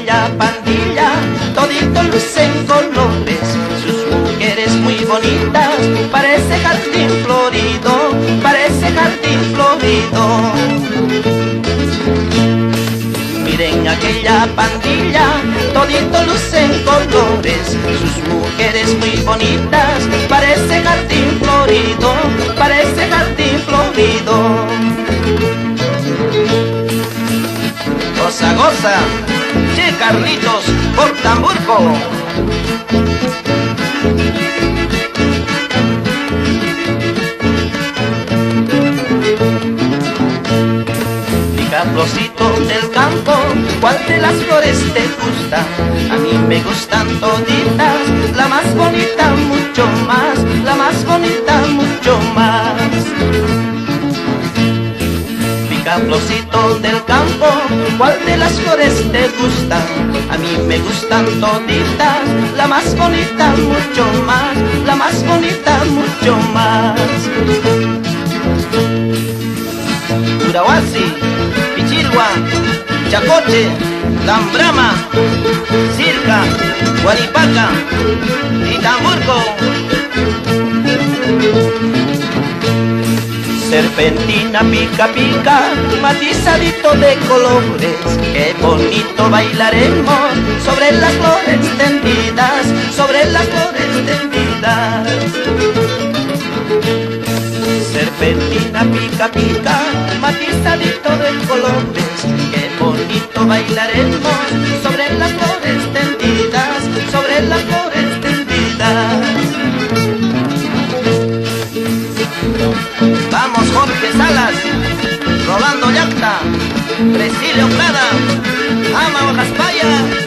aquella pandilla, todito luce en colores, sus mujeres muy bonitas, parece jardín florido, parece jardín florido. Miren aquella pandilla, todito luce en colores, sus mujeres muy bonitas, parece jardín florido, parece jardín florido. Goza, goza, che Carlitos, por Tamburco. Florcito del campo, ¿cuál de las flores te gusta? A mí me gustan toditas, la más bonita mucho más, la más bonita mucho más. Florcito del campo, ¿cuál de las flores te gustan? A mí me gustan toditas, la más bonita mucho más, la más bonita mucho más. Urahuasi, Pichilwa, Chacoche, Lambrama, Circa, Guaripaca y Tamburco. Serpentina pica pica, matizadito de colores, qué bonito bailaremos sobre las flores tendidas, sobre las flores tendidas. Serpentina pica pica, matizadito de colores, qué bonito bailaremos sobre las flores tendidas, sobre las flores tendidas. Vamos Jorge Salas, Rolando Yacta, Presilio Prada, Ama Ojaspaya.